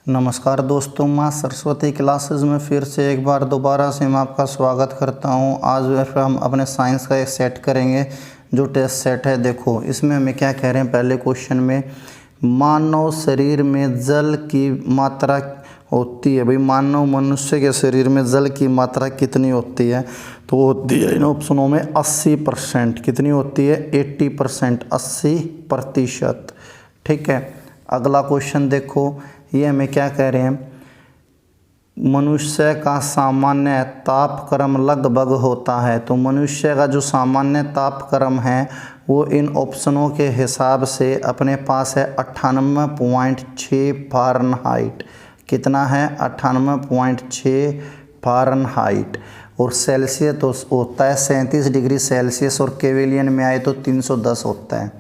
नमस्कार दोस्तों, माँ सरस्वती क्लासेस में फिर से एक बार दोबारा से मैं आपका स्वागत करता हूँ। आज फिर हम अपने साइंस का एक सेट करेंगे जो टेस्ट सेट है। देखो इसमें हमें क्या कह रहे हैं। पहले क्वेश्चन में मानव शरीर में जल की मात्रा होती है। भाई मानव मनुष्य के शरीर में जल की मात्रा कितनी होती है? तो होती है इन ऑप्शनों में 80%। कितनी होती है? 80%, 80%। ठीक है। अगला क्वेश्चन देखो, ये हमें क्या कह रहे हैं। मनुष्य का सामान्य तापक्रम लगभग होता है। तो मनुष्य का जो सामान्य तापक्रम है वो इन ऑप्शनों के हिसाब से अपने पास है 98.6 फ़ारेनहाइट। कितना है? 98.6 फ़ारेनहाइट। और सेल्सियस तो होता है 37 डिग्री सेल्सियस, और केविलियन में आए तो 310 होता है।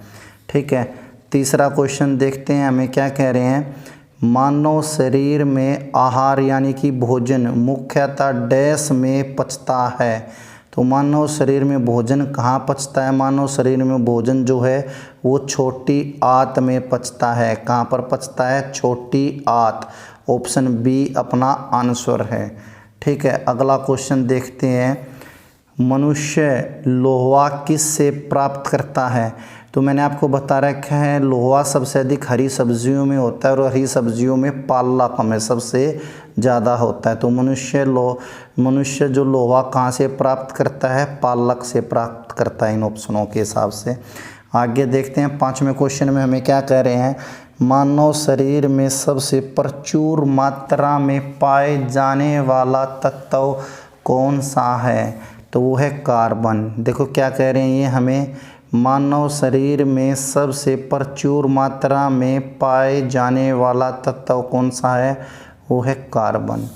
ठीक है। तीसरा क्वेश्चन देखते हैं, हमें क्या कह रहे हैं। मानव शरीर में आहार यानी कि भोजन मुख्यतः डैश में पचता है। तो मानव शरीर में भोजन कहाँ पचता है? मानव शरीर में भोजन जो है वो छोटी आंत में पचता है। कहाँ पर पचता है? छोटी आंत। ऑप्शन बी अपना आंसर है। ठीक है। अगला क्वेश्चन देखते हैं, मनुष्य लोहा किस से प्राप्त करता है? तो मैंने आपको बता रखा है लोहा सबसे अधिक हरी सब्जियों में होता है, और हरी सब्जियों में पालक में सबसे ज़्यादा होता है। तो मनुष्य जो लोहा कहाँ से प्राप्त करता है? पालक से प्राप्त करता है इन ऑप्शनों के हिसाब से। आगे देखते हैं, पाँचवें क्वेश्चन में हमें क्या कह रहे हैं। मानव शरीर में सबसे प्रचुर मात्रा में पाए जाने वाला तत्व कौन सा है? तो वो है कार्बन। देखो क्या कह रहे हैं ये हमें, मानव शरीर में सबसे प्रचुर मात्रा में पाए जाने वाला तत्व कौन सा है? वो है कार्बन।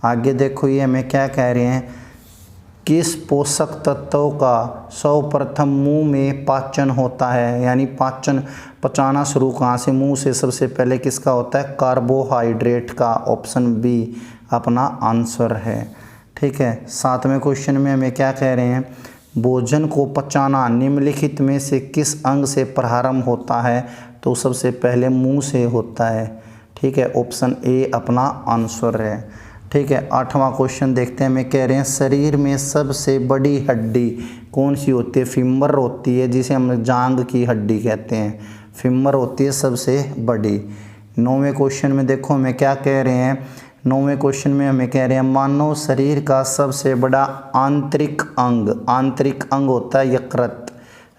आगे देखो ये हमें क्या कह रहे हैं, किस पोषक तत्व का सर्वप्रथम मुंह में पाचन होता है? यानी पाचन पचाना शुरू कहाँ से? मुंह से। सबसे पहले किसका होता है? कार्बोहाइड्रेट का। ऑप्शन बी अपना आंसर है। ठीक है। सातवें क्वेश्चन में हमें क्या कह रहे हैं, भोजन को पचाना निम्नलिखित में से किस अंग से प्रारंभ होता है? तो सबसे पहले मुंह से होता है। ठीक है। ऑप्शन ए अपना आंसर है। ठीक है। आठवां क्वेश्चन देखते हैं, हमें कह रहे हैं शरीर में सबसे बड़ी हड्डी कौन सी होती है? फीमर होती है, जिसे हम जांघ की हड्डी कहते हैं। फीमर होती है सबसे बड़ी। नौवें क्वेश्चन में देखो हमें क्या कह रहे हैं। नौवें क्वेश्चन में हमें कह रहे हैं मानव शरीर का सबसे बड़ा आंतरिक अंग होता है यकृत,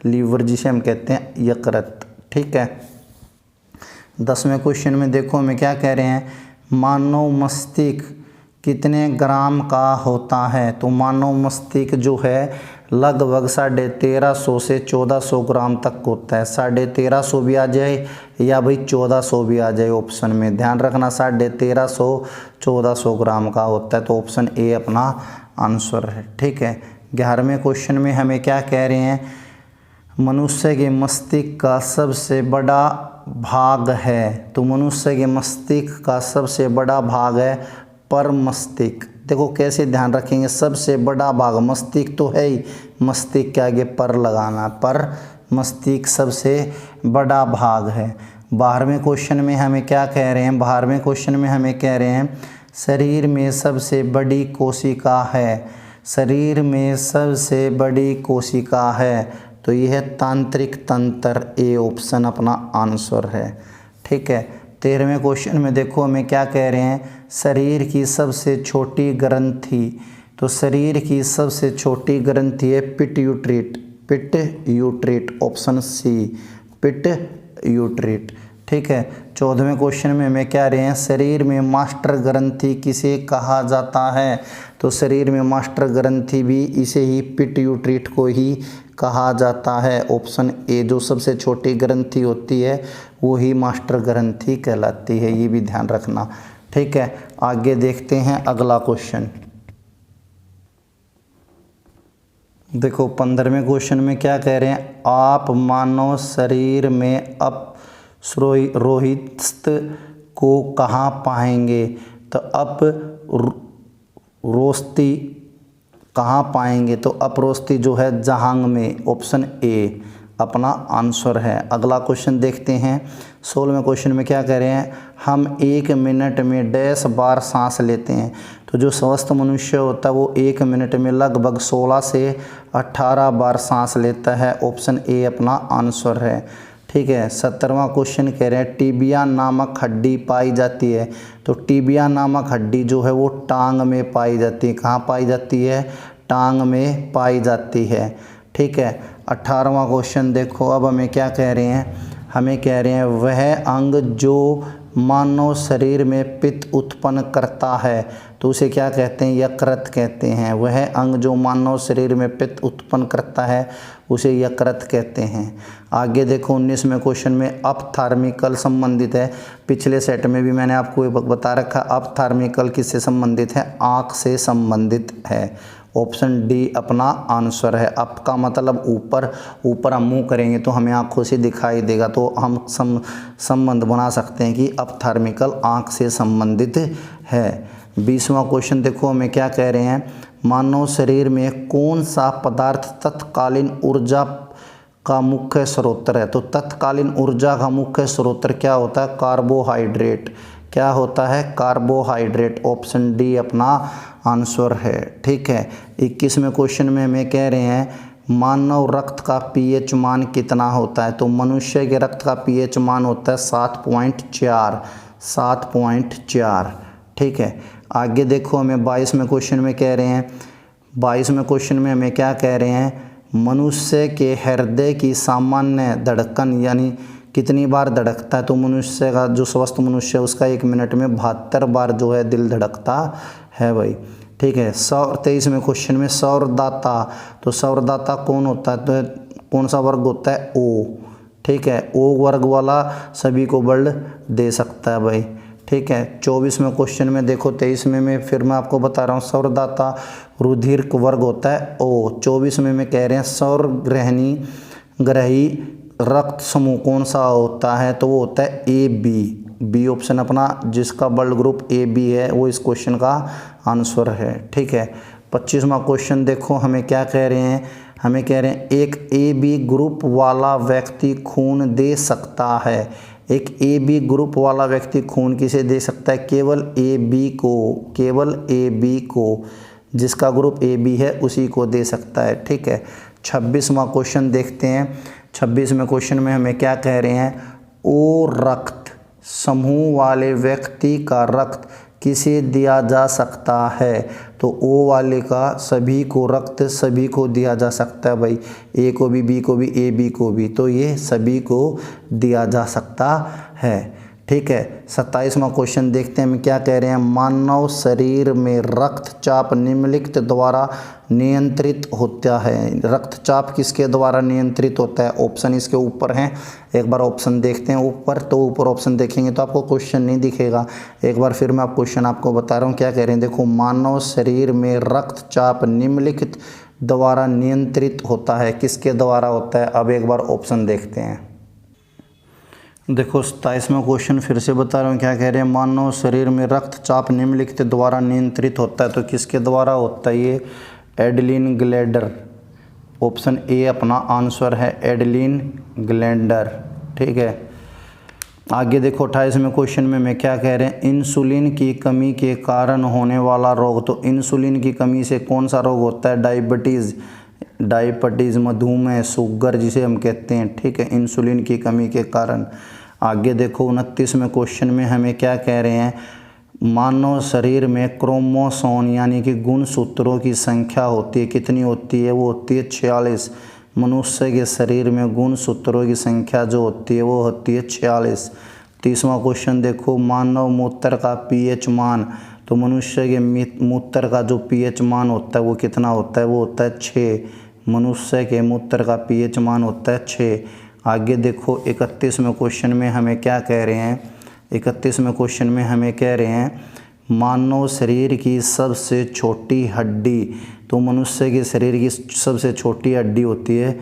लीवर जिसे हम कहते हैं यकृत। ठीक है। 10वें क्वेश्चन में देखो हमें क्या कह रहे हैं, मानव मस्तिष्क कितने ग्राम का होता है? तो मानव मस्तिष्क जो है लगभग 1350 से 1400 ग्राम तक होता है। 1350 भी आ जाए या भाई 1400 भी आ जाए, ऑप्शन में ध्यान रखना 1350 1400 ग्राम का होता है। तो ऑप्शन ए अपना आंसर है। ठीक है। 11वें क्वेश्चन में हमें क्या कह रहे हैं, मनुष्य के मस्तिष्क का सबसे बड़ा भाग है। तो मनुष्य के मस्तिष्क का सबसे बड़ा भाग है पर मस्तिष्क। देखो कैसे ध्यान रखेंगे, सबसे बड़ा भाग मस्तिष्क तो है ही, मस्तिष्क के आगे पर लगाना, पर मस्तिष्क सबसे बड़ा भाग है। 12वें क्वेश्चन में हमें क्या कह रहे हैं, 12वें क्वेश्चन में हमें कह रहे हैं शरीर में सबसे बड़ी कोशिका है। शरीर में सबसे बड़ी कोशिका है तो यह है तांत्रिक तंत्र। ए ऑप्शन अपना आंसर है। ठीक है। 13वें क्वेश्चन में देखो हमें क्या कह रहे हैं, शरीर की सबसे छोटी ग्रंथि। तो शरीर की सबसे छोटी ग्रंथि है पिट्यूटरी। Option C pituitary. ठीक है। 14वें क्वेश्चन में हमें क्या रहे हैं, शरीर में मास्टर ग्रंथि किसे कहा जाता है? तो शरीर में मास्टर ग्रंथि भी इसे ही पिट्यूटरी को ही कहा जाता है। ऑप्शन ए जो सबसे छोटी ग्रंथि होती है वो ही मास्टर ग्रंथि कहलाती है, ये भी ध्यान रखना। ठीक है। आगे देखते हैं अगला क्वेश्चन। देखो 15वें क्वेश्चन में क्या कह रहे हैं, आप मानव शरीर में अपरोहित को कहाँ पाएंगे? तो अपरोस्ती कहाँ पाएंगे? तो अपरोस्ती जो है जांघ में। ऑप्शन ए अपना आंसर है। अगला क्वेश्चन देखते हैं। 16वें क्वेश्चन में क्या कह रहे हैं, हम 1 मिनट में डैश बार सांस लेते हैं। तो जो स्वस्थ मनुष्य होता है वो 1 मिनट में लगभग 16 से 18 बार सांस लेता है। ऑप्शन ए अपना आंसर है। ठीक है। 17वां क्वेश्चन कह रहे हैं टिबिया नामक हड्डी पाई जाती है। तो टिबिया नामक हड्डी जो है वो टांग में पाई जाती है। कहाँ पाई जाती है? टांग में पाई जाती है। ठीक है। 18वां क्वेश्चन देखो, अब हमें क्या कह रहे हैं? हमें कह रहे हैं वह अंग जो मानव शरीर में पित्त उत्पन्न करता है तो उसे क्या कहते हैं? यकृत कहते हैं। वह अंग जो मानव शरीर में पित्त उत्पन्न करता है उसे यकृत कहते हैं। आगे देखो 19वें क्वेश्चन में अपथार्मिकल संबंधित है। पिछले सेट में भी मैंने आपको बता रखा, अपथार्मिकल किससे संबंधित है? आँख से संबंधित है। ऑप्शन डी अपना आंसर है। अप का मतलब ऊपर, ऊपर हम मुँह करेंगे तो हमें आँखों से दिखाई देगा, तो हम संबंध बना सकते हैं कि अपथार्मिकल आँख से संबंधित है। 20वां क्वेश्चन देखो, हमें क्या कह रहे हैं? मानव शरीर में कौन सा पदार्थ तत्कालीन ऊर्जा का मुख्य स्रोत है? तो तत्कालीन ऊर्जा का मुख्य स्रोत क्या होता है? कार्बोहाइड्रेट। क्या होता है? कार्बोहाइड्रेट। ऑप्शन डी अपना आंसर है। ठीक है। 21वें क्वेश्चन में हमें कह रहे हैं मानव रक्त का पीएच मान कितना होता है? तो मनुष्य के रक्त का पीएच मान होता है 7.4। 7.4। ठीक है। आगे देखो हमें 22वें क्वेश्चन में कह रहे हैं, 22वें क्वेश्चन में हमें क्या कह रहे हैं? मनुष्य के हृदय की सामान्य धड़कन यानी कितनी बार धड़कता है? तो मनुष्य का जो स्वस्थ मनुष्य है उसका 1 मिनट में 72 बार जो है दिल धड़कता है भाई। ठीक है। 23वें क्वेश्चन में सौरदाता। तो सौरदाता कौन होता है? तो कौन सा वर्ग होता है? ओ। ठीक है। ओ वर्ग वाला सभी को बल दे सकता है भाई। ठीक है। 24वें क्वेश्चन में देखो, 23वें में फिर मैं आपको बता रहा हूँ सौरदाता रुधिर वर्ग होता है ओ। 24वें में कह रहे हैं सौर ग्रही रक्त समूह कौन सा होता है? तो वो होता है ए बी। बी ऑप्शन अपना, जिसका ब्लड ग्रुप ए बी है वो इस क्वेश्चन का आंसर है। ठीक है। 25वां क्वेश्चन देखो, हमें क्या कह रहे हैं? हमें कह रहे हैं एक ए बी ग्रुप वाला व्यक्ति खून दे सकता है। एक ए बी ग्रुप वाला व्यक्ति खून किसे दे सकता है? केवल ए बी को। केवल ए बी को, जिसका ग्रुप ए बी है उसी को दे सकता है। ठीक है। 26वां क्वेश्चन देखते हैं। 26वें क्वेश्चन में हमें क्या कह रहे हैं? ओ रक्त समूह वाले व्यक्ति का रक्त किसे दिया जा सकता है? तो ओ वाले का सभी को रक्त सभी को दिया जा सकता है भाई। ए को भी, बी को भी, ए बी को भी, तो ये सभी को दिया जा सकता है। ठीक है। 27वां क्वेश्चन देखते हैं, हम क्या कह रहे हैं? मानव शरीर में रक्तचाप निम्नलिखित द्वारा नियंत्रित होता है। रक्तचाप किसके द्वारा नियंत्रित होता है? ऑप्शन इसके ऊपर हैं। एक बार ऑप्शन देखते हैं ऊपर, तो ऊपर ऑप्शन देखेंगे तो आपको क्वेश्चन नहीं दिखेगा। एक बार फिर मैं क्वेश्चन आपको बता रहा हूँ, क्या कह रहे हैं? देखो, मानव शरीर में रक्तचाप निम्नलिखित द्वारा नियंत्रित होता है। किसके द्वारा होता है? अब एक बार ऑप्शन देखते हैं। देखो 27वां क्वेश्चन फिर से बता रहा हूँ, क्या कह रहे हैं? मानव शरीर में रक्तचाप निम्नलिखित द्वारा नियंत्रित होता है। तो किसके द्वारा होता है? ये एडेलिन ग्लैंडर। ऑप्शन ए अपना आंसर है, एडेलिन ग्लैंडर। ठीक है। आगे देखो 28वें क्वेश्चन में मैं क्या कह रहे हैं? इंसुलिन की कमी के कारण होने वाला रोग। तो इंसुलिन की कमी से कौन सा रोग होता है? डायबिटीज़, मधुमेह, शुगर जिसे हम कहते हैं। ठीक है। इंसुलिन की कमी के कारण। आगे देखो 29वें क्वेश्चन में हमें क्या कह रहे हैं? मानव शरीर में क्रोमोसोम यानी कि गुणसूत्रों की संख्या होती है, कितनी होती है? वो होती है 46। मनुष्य के शरीर में गुणसूत्रों की संख्या जो होती है वो होती है 46। 30वां क्वेश्चन देखो, मानव मूत्र का पीएच मान। तो मनुष्य के मूत्र का जो पीएच मान होता है वो कितना होता है? वो होता है 6। मनुष्य के मूत्र का पीएच मान होता है 6। आगे देखो 31वें क्वेश्चन में हमें क्या कह रहे हैं? 31वें क्वेश्चन में हमें कह रहे हैं मानव शरीर की सबसे छोटी हड्डी। तो मनुष्य के शरीर की सबसे छोटी हड्डी होती है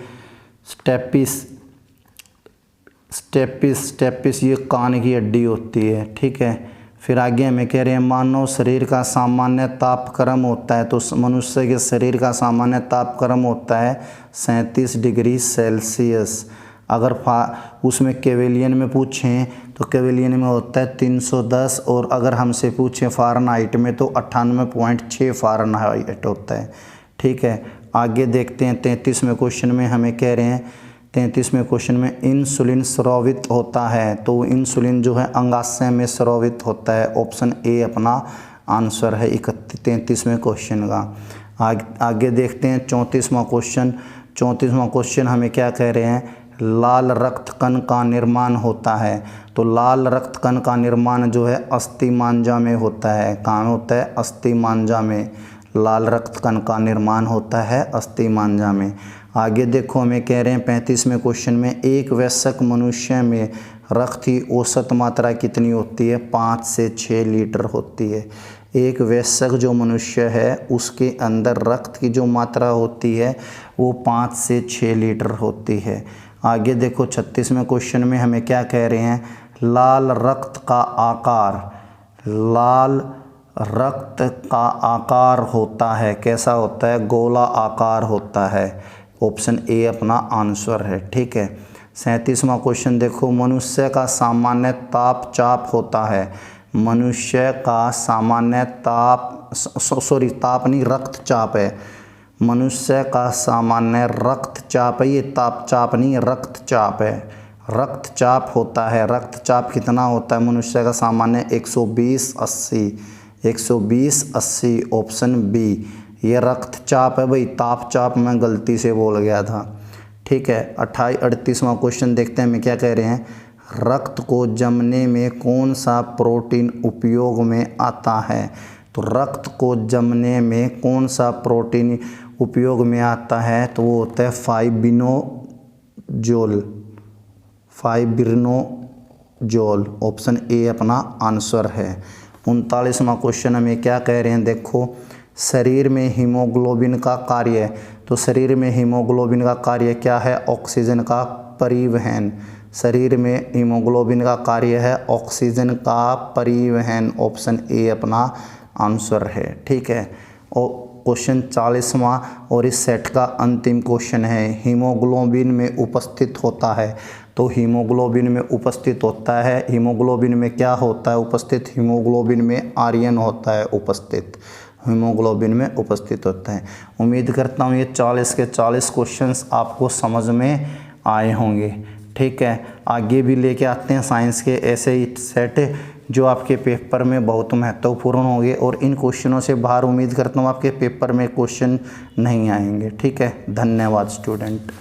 स्टेपिस, ये कान की हड्डी होती है। ठीक है। फिर आगे हमें कह रहे हैं मानव शरीर का सामान्य तापक्रम होता है। तो मनुष्य के शरीर का सामान्य तापक्रम होता है 37 डिग्री सेल्सियस। अगर उसमें केविलियन में पूछें तो केविलियन में होता है 310, और अगर हमसे पूछें फ़ारेनहाइट में तो 98.6 फ़ारेनहाइट होता है। ठीक है, आगे देखते हैं 33वें क्वेश्चन में हमें कह रहे हैं 33वें क्वेश्चन में इंसुलिन स्रावित होता है, तो इंसुलिन जो है अंगाशय में स्रावित होता है। ऑप्शन ए अपना आंसर है 33वें क्वेश्चन का। आगे देखते हैं 34वां क्वेश्चन। 34वां क्वेश्चन हमें क्या कह रहे हैं, लाल रक्त कण का निर्माण होता है, तो लाल रक्त कण का निर्माण जो है अस्थि मांजा में होता है। कहाँ होता है, अस्थि मांजा में लाल रक्त कण का निर्माण होता है, अस्थि मांजा में। आगे देखो हमें कह रहे हैं 35वें क्वेश्चन में एक वयस्क मनुष्य में रक्त की औसत मात्रा कितनी होती है, 5 से 6 लीटर होती है। एक वयस्क जो मनुष्य है उसके अंदर रक्त की जो मात्रा होती है वो 5 से 6 लीटर होती है। आगे देखो 36वें क्वेश्चन में हमें क्या कह रहे हैं, लाल रक्त का आकार, लाल रक्त का आकार होता है, कैसा होता है, गोला आकार होता है। ऑप्शन ए अपना आंसर है। ठीक है, 37वां क्वेश्चन देखो, मनुष्य का सामान्य ताप चाप होता है, मनुष्य का सामान्य ताप ताप नहीं रक्तचाप है, मनुष्य का सामान्य रक्तचाप है, ये ताप चाप नहीं रक्तचाप है, रक्तचाप होता है। रक्तचाप कितना होता है मनुष्य का सामान्य, 120/80, 120/80 ऑप्शन बी, ये रक्तचाप है भाई, तापचाप मैं गलती से बोल गया था। ठीक है, 38वां क्वेश्चन देखते हैं हमें क्या कह रहे हैं, रक्त को जमने में कौन सा प्रोटीन उपयोग में आता है, तो रक्त को जमने में कौन सा प्रोटीन उपयोग में आता है, तो वो होता है फाइब्रिनोजोल, फाइब्रिनोजोल। ऑप्शन ए अपना आंसर है। 39वां क्वेश्चन हमें क्या कह रहे हैं, देखो शरीर में हीमोग्लोबिन का कार्य, तो शरीर में हीमोग्लोबिन का कार्य क्या है, ऑक्सीजन का परिवहन। शरीर में हीमोग्लोबिन का कार्य है ऑक्सीजन का परिवहन। ऑप्शन ए अपना आंसर है। ठीक है, और क्वेश्चन 40वां और इस सेट का अंतिम क्वेश्चन है, हीमोग्लोबिन में उपस्थित होता है, तो हीमोग्लोबिन में उपस्थित होता है, हीमोग्लोबिन में क्या होता है उपस्थित, हीमोग्लोबिन में आयरन होता है उपस्थित, हीमोग्लोबिन में उपस्थित होता है। उम्मीद करता हूँ ये 40 के 40 क्वेश्चंस आपको समझ में आए होंगे। ठीक है, आगे भी लेके आते हैं साइंस के ऐसे ही सेट जो आपके पेपर में बहुत महत्वपूर्ण होंगे, और इन क्वेश्चनों से बाहर उम्मीद करता हूँ आपके पेपर में क्वेश्चन नहीं आएंगे। ठीक है, धन्यवाद स्टूडेंट।